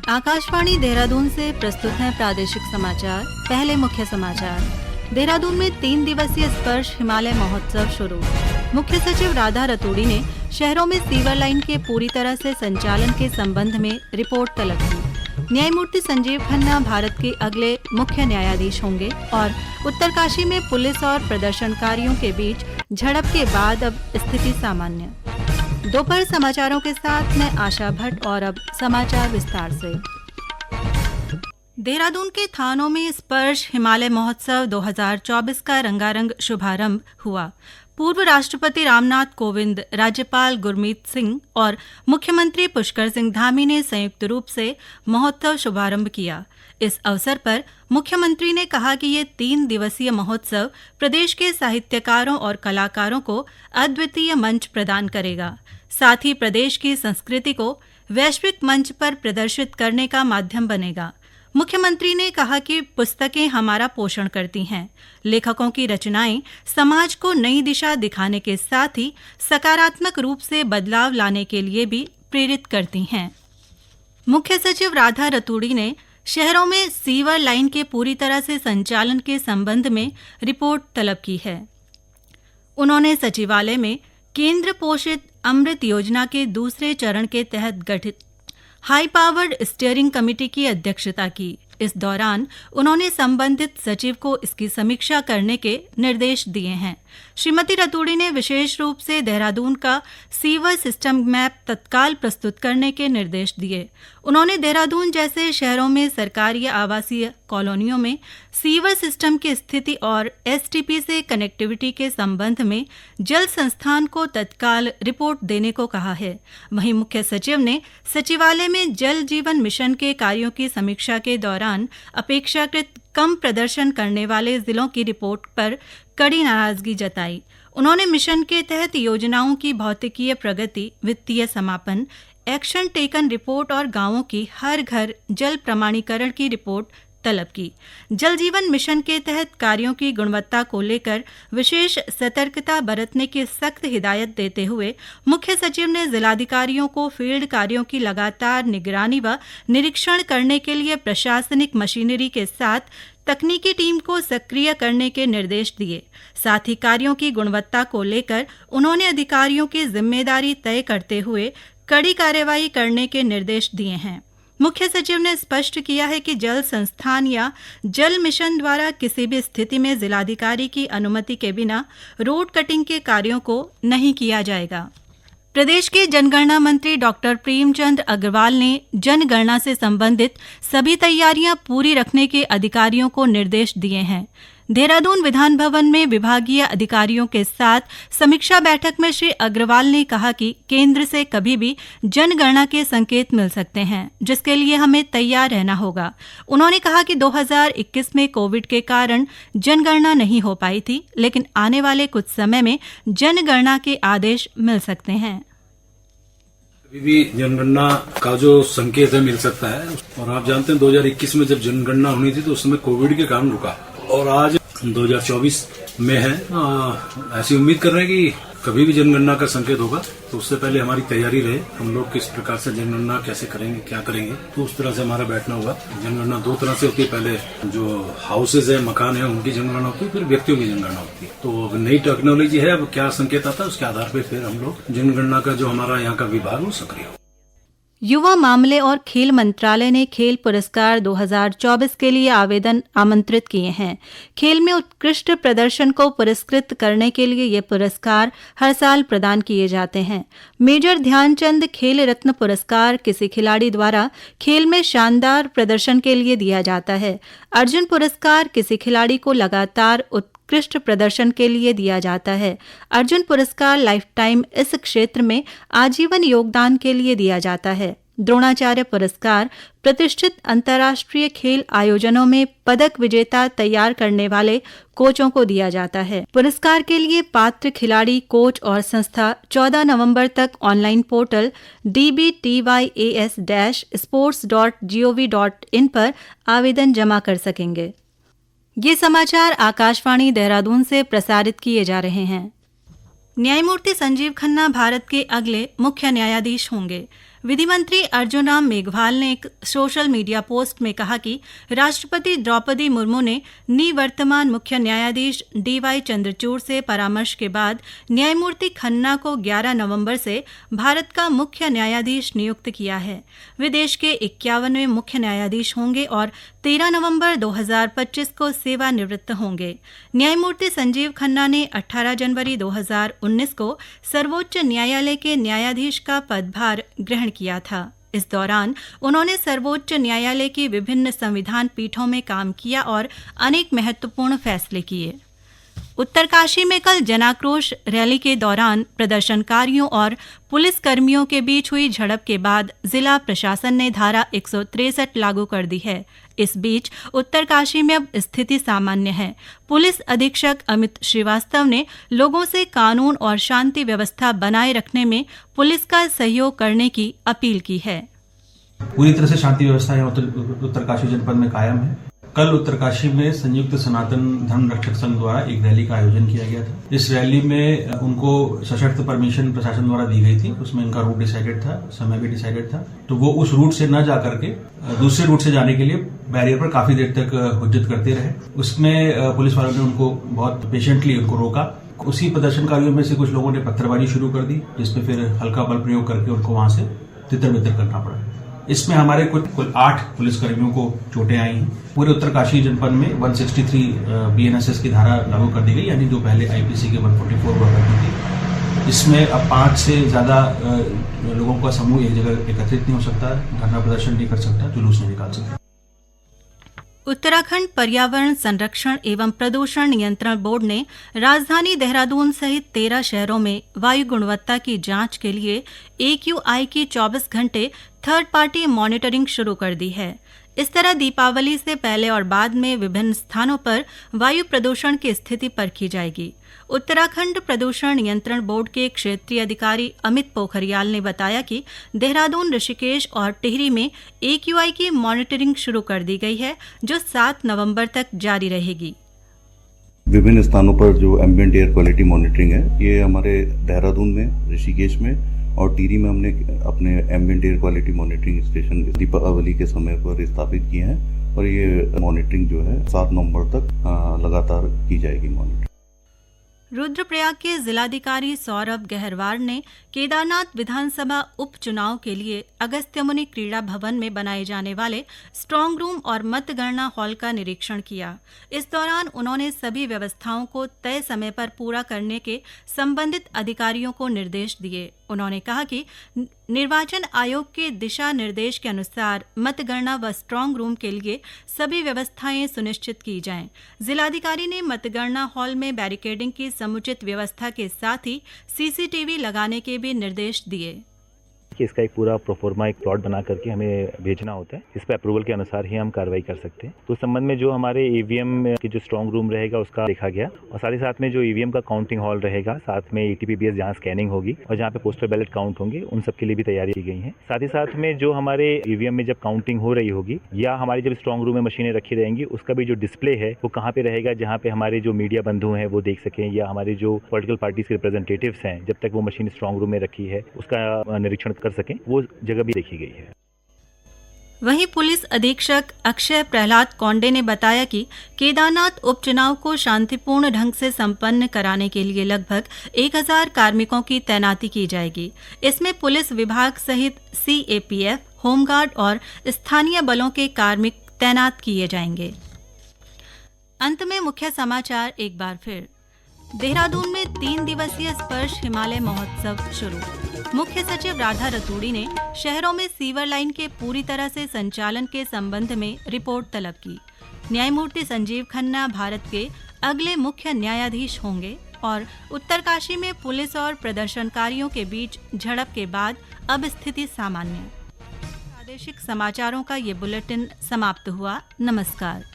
आकाशवाणी देहरादून से प्रस्तुत हैं प्रादेशिक समाचार। पहले मुख्य समाचार। देहरादून में 3 दिवसीय स्पर्श हिमालय महोत्सव शुरू। मुख्य सचिव राधा रतूड़ी ने शहरों में सीवर लाइन के पूरी तरह से संचालन के संबंध में रिपोर्ट तलब की। न्यायमूर्ति संजीव खन्ना भारत के अगले मुख्य न्यायाधीश होंगे और उत्तरकाशी में पुलिस और प्रदर्शनकारियों के बीच झड़प के बाद अब स्थिति सामान्य। दोपहर समाचारों के साथ मैं आशा भट्ट और अब समाचार विस्तार से। देहरादून के थानों में स्पर्श हिमालय महोत्सव 2024 का रंगारंग शुभारंभ हुआ। पूर्व राष्ट्रपति रामनाथ कोविंद, राज्यपाल गुरमीत सिंह और मुख्यमंत्री पुष्कर सिंह धामी ने संयुक्त रूप से महोत्सव शुभारंभ किया। इस अवसर पर मुख्यमंत्री ने कहा कि ये 3 दिवसीय महोत्सव प्रदेश के साहित्यकारों और कलाकारों को अद्वितीय मंच प्रदान करेगा, साथ ही प्रदेश की संस्कृति को वैश्विक मंच पर प्रदर्शित करने का माध्यम बनेगा। मुख्यमंत्री ने कहा कि पुस्तकें हमारा पोषण करती हैं। लेखकों की रचनाएं समाज को नई दिशा दिखाने के साथ ही सकारात्मक रूप से बदलाव लाने के लिए भी प्रेरित करती हैं। मुख्य सचिव राधा रतूड़ी ने शहरों में सीवर लाइन के पूरी तरह से संचालन के संबंध में रिपोर्ट तलब की है। उन्होंने सचिवालय में केंद्र पोषित अमृत योजना के दूसरे चरण के तहत गठित हाई पावर्ड स्टीयरिंग कमेटी की अध्यक्षता की। इस दौरान उन्होंने संबंधित सचिव को इसकी समीक्षा करने के निर्देश दिए हैं। श्रीमती रतूड़ी ने विशेष रूप से देहरादून का सीवर सिस्टम मैप तत्काल प्रस्तुत करने के निर्देश दिए। उन्होंने देहरादून जैसे शहरों में सरकारी या आवासीय कॉलोनियों में सीवर सिस्टम की स्थिति और एसटीपी से कनेक्टिविटी के संबंध में जल संस्थान को तत्काल रिपोर्ट देने को कहा है। वहीं मुख्य सचिव ने सचिवालय में जल जीवन मिशन के कार्यों की समीक्षा के दौरान अपेक्षाकृत कम प्रदर्शन करने वाले जिलों की रिपोर्ट पर कड़ी नाराजगी जताई। उन्होंने मिशन के तहत योजनाओं की भौतिकीय प्रगति, वित्तीय समापन, एक्शन टेकन रिपोर्ट और गांवों की हर घर जल प्रमाणीकरण की रिपोर्ट तलब की। जल जीवन मिशन के तहत कार्यों की गुणवत्ता को लेकर विशेष सतर्कता बरतने की सख्त हिदायत देते हुए मुख्य सचिव ने जिलाधिकारियों को फील्ड कार्यों की लगातार निगरानी व निरीक्षण करने के लिए प्रशासनिक मशीनरी के साथ तकनीकी टीम को सक्रिय करने के निर्देश दिए। साथ ही कार्यों की गुणवत्ता को लेकर उन्होंने अधिकारियों की जिम्मेदारी तय करते हुए कड़ी कार्रवाई करने के निर्देश दिए हैं। मुख्य सचिव ने स्पष्ट किया है कि जल संस्थान या जल मिशन द्वारा किसी भी स्थिति में जिलाधिकारी की अनुमति के बिना रोड कटिंग के कार्यों को नहीं किया जाएगा। प्रदेश के जनगणना मंत्री डॉक्टर प्रेमचंद अग्रवाल ने जनगणना से संबंधित सभी तैयारियां पूरी रखने के अधिकारियों को निर्देश दिए हैं। देहरादून विधान भवन में विभागीय अधिकारियों के साथ समीक्षा बैठक में श्री अग्रवाल ने कहा कि केंद्र से कभी भी जनगणना के संकेत मिल सकते हैं, जिसके लिए हमें तैयार रहना होगा। उन्होंने कहा कि 2021 में कोविड के कारण जनगणना नहीं हो पाई थी, लेकिन आने वाले कुछ समय में जनगणना के आदेश मिल सकते हैं। अभी भी जनगणना का जो संकेत है मिल सकता है। और आप जानते हैं 2021 में जब जनगणना होनी थी तो उस समय कोविड के कारण रुका और आज 2024 में है। ऐसी उम्मीद कर रहे हैं कि कभी भी जनगणना का संकेत होगा तो उससे पहले हमारी तैयारी रहे। हम लोग किस प्रकार से जनगणना कैसे करेंगे, क्या करेंगे, तो उस तरह से हमारा बैठना होगा। जनगणना 2 तरह से होती है। पहले जो हाउसेज है, मकान है, उनकी जनगणना होती है, फिर व्यक्तियों की जनगणना होती है। तो नई टेक्नोलॉजी है, अब क्या संकेत आता है उसके आधार पर फिर हम लोग जनगणना का जो हमारा यहाँ का विभाग वो सक्रिय हो। युवा मामले और खेल मंत्रालय ने खेल पुरस्कार 2024 के लिए आवेदन आमंत्रित किए हैं। खेल में उत्कृष्ट प्रदर्शन को पुरस्कृत करने के लिए ये पुरस्कार हर साल प्रदान किए जाते हैं। मेजर ध्यानचंद खेल रत्न पुरस्कार किसी खिलाड़ी द्वारा खेल में शानदार प्रदर्शन के लिए दिया जाता है। अर्जुन पुरस्कार किसी खिलाड़ी को लगातार उत्कृष्ट प्रदर्शन के लिए दिया जाता है। अर्जुन पुरस्कार लाइफ टाइम इस क्षेत्र में आजीवन योगदान के लिए दिया जाता है। द्रोणाचार्य पुरस्कार प्रतिष्ठित अंतर्राष्ट्रीय खेल आयोजनों में पदक विजेता तैयार करने वाले कोचों को दिया जाता है। पुरस्कार के लिए पात्र खिलाड़ी, कोच और संस्था 14 नवंबर तक ऑनलाइन पोर्टल dbtys-sports.gov.in पर आवेदन जमा कर सकेंगे। ये समाचार आकाशवाणी देहरादून से प्रसारित किए जा रहे हैं। न्यायमूर्ति संजीव खन्ना भारत के अगले मुख्य न्यायाधीश होंगे। विधि मंत्री अर्जुन राम मेघवाल ने एक सोशल मीडिया पोस्ट में कहा कि राष्ट्रपति द्रौपदी मुर्मू ने निवर्तमान मुख्य न्यायाधीश डीवाई चंद्रचूड़ से परामर्श के बाद न्यायमूर्ति खन्ना को 11 नवंबर से भारत का मुख्य न्यायाधीश नियुक्त किया है। वे देश के 51वें मुख्य न्यायाधीश होंगे और 13 नवंबर 2025 को सेवानिवृत्त होंगे। न्यायमूर्ति संजीव खन्ना ने 18 जनवरी 2019 को सर्वोच्च न्यायालय के न्यायाधीश का पदभार ग्रहण किया था। इस दौरान उन्होंने सर्वोच्च न्यायालय की विभिन्न संविधान पीठों में काम किया और अनेक महत्वपूर्ण फैसले किए। उत्तरकाशी में कल जनाक्रोश रैली के दौरान प्रदर्शनकारियों और पुलिसकर्मियों के बीच हुई झड़प के बाद जिला प्रशासन ने धारा 163 लागू कर दी है। इस बीच उत्तरकाशी में अब स्थिति सामान्य है। पुलिस अधीक्षक अमित श्रीवास्तव ने लोगों से कानून और शांति व्यवस्था बनाए रखने में पुलिस का सहयोग करने की अपील की है। पूरी तरह से शांति व्यवस्था यहाँ उत्तरकाशी जनपद में कायम है। कल उत्तरकाशी में संयुक्त सनातन धर्म रक्षक संघ द्वारा एक रैली का आयोजन किया गया था। इस रैली में उनको सशर्त परमिशन प्रशासन द्वारा दी गई थी। उसमें इनका रूट डिसाइडेड था, समय भी डिसाइडेड था। तो वो उस रूट से न जाकर के दूसरे रूट से जाने के लिए बैरियर पर काफी देर तक हुज्जत करते रहे। उसमें पुलिस वालों ने उनको बहुत पेशेंटली उनको रोका। उसी प्रदर्शनकारियों में से कुछ लोगों ने पत्थरबाजी शुरू कर दी, जिसमें फिर हल्का बल प्रयोग करके उनको वहां से तितर-बितर करना पड़ा। इसमें हमारे कुल 8 पुलिसकर्मियों को चोटें आई हैं। पूरे उत्तरकाशी जनपद में 163 BNSS की धारा लागू कर दी गई, यानी जो पहले IPC के 144 हुआ करती थी। इसमें अब 5 से ज्यादा लोगों का समूह एक जगह एकत्रित नहीं हो सकता, धरना प्रदर्शन नहीं कर सकता, जुलूस नहीं निकाल सकता। उत्तराखंड पर्यावरण संरक्षण एवं प्रदूषण नियंत्रण बोर्ड ने राजधानी देहरादून सहित 13 शहरों में वायु गुणवत्ता की जांच के लिए AQI की 24 घंटे थर्ड पार्टी मॉनिटरिंग शुरू कर दी है। इस तरह दीपावली से पहले और बाद में विभिन्न स्थानों पर वायु प्रदूषण की स्थिति परखी जाएगी। उत्तराखंड प्रदूषण नियंत्रण बोर्ड के क्षेत्रीय अधिकारी अमित पोखरियाल ने बताया कि देहरादून, ऋषिकेश और टिहरी में AQI की मॉनिटरिंग शुरू कर दी गई है, जो 7 नवंबर तक जारी रहेगी। विभिन्न स्थानों पर जो एम्बिएंट एयर क्वालिटी मॉनिटरिंग है, ये हमारे देहरादून में, ऋषिकेश में और टिहरी में हमने अपने ambient air quality monitoring station Deepavali के समय पर स्थापित किए हैं और ये मॉनिटरिंग जो है 7 नवंबर तक लगातार की जाएगी मॉनिटरिंग। रुद्रप्रयाग के जिलाधिकारी सौरभ गहरवार ने केदारनाथ विधानसभा उपचुनाव के लिए अगस्त्यमुनि क्रीड़ा भवन में बनाए जाने वाले स्ट्रांग रूम और मतगणना हॉल का निरीक्षण किया। इस दौरान उन्होंने सभी व्यवस्थाओं को तय समय पर पूरा करने के संबंधित अधिकारियों को निर्देश दिए। उन्होंने कहा कि निर्वाचन आयोग के दिशा निर्देश के अनुसार मतगणना व स्ट्रांग रूम के लिए सभी व्यवस्थाएं सुनिश्चित की जाएं। जिलाधिकारी ने मतगणना हॉल में बैरिकेडिंग की समुचित व्यवस्था के साथ ही CCTV लगाने के भी निर्देश दिए। कि इसका एक पूरा प्रोफॉर्मा एक प्लॉट बना करके हमें भेजना होता है। इस पर अप्रूवल के अनुसार ही हम कार्रवाई कर सकते हैं। तो उस संबंध में जो हमारे EVM की जो स्ट्रांग रूम रहेगा उसका देखा गया और साथ ही साथ में जो EVM का काउंटिंग हॉल रहेगा, साथ में ATPBS जहाँ स्कैनिंग होगी और जहाँ पे पोस्टल बैलेट काउंट होंगे, उन सब के लिए भी तैयारी की गई है। साथ ही साथ में जो हमारे EVM में जब काउंटिंग हो रही होगी या हमारी जब स्ट्रांग रूम में मशीनें रखी रहेंगी, उसका भी जो डिस्प्ले है वो कहाँ पे रहेगा, जहाँ पे हमारे जो मीडिया बंधु हैं वो देख सकें या हमारे जो पॉलिटिकल पार्टीज के रिप्रेजेंटेटिव्स हैं, जब तक वो मशीन स्ट्रांग रूम में रखी है उसका निरीक्षण कर सकें, वो जगह भी देखी गई है। वहीं पुलिस अधीक्षक अक्षय प्रहलाद कौंडे ने बताया कि केदारनाथ उपचुनाव को शांतिपूर्ण ढंग से संपन्न कराने के लिए लगभग 1000 कार्मिकों की तैनाती की जाएगी। इसमें पुलिस विभाग सहित CAPF, होमगार्ड और स्थानीय बलों के कार्मिक तैनात किए जाएंगे। अंत में मुख्य समाचार एक बार फिर। देहरादून में 3 दिवसीय स्पर्श हिमालय महोत्सव शुरू। मुख्य सचिव राधा रतूड़ी ने शहरों में सीवर लाइन के पूरी तरह से संचालन के संबंध में रिपोर्ट तलब की। न्यायमूर्ति संजीव खन्ना भारत के अगले मुख्य न्यायाधीश होंगे और उत्तरकाशी में पुलिस और प्रदर्शनकारियों के बीच झड़प के बाद अब स्थिति सामान्य। प्रादेशिक समाचारों का ये बुलेटिन समाप्त हुआ। नमस्कार।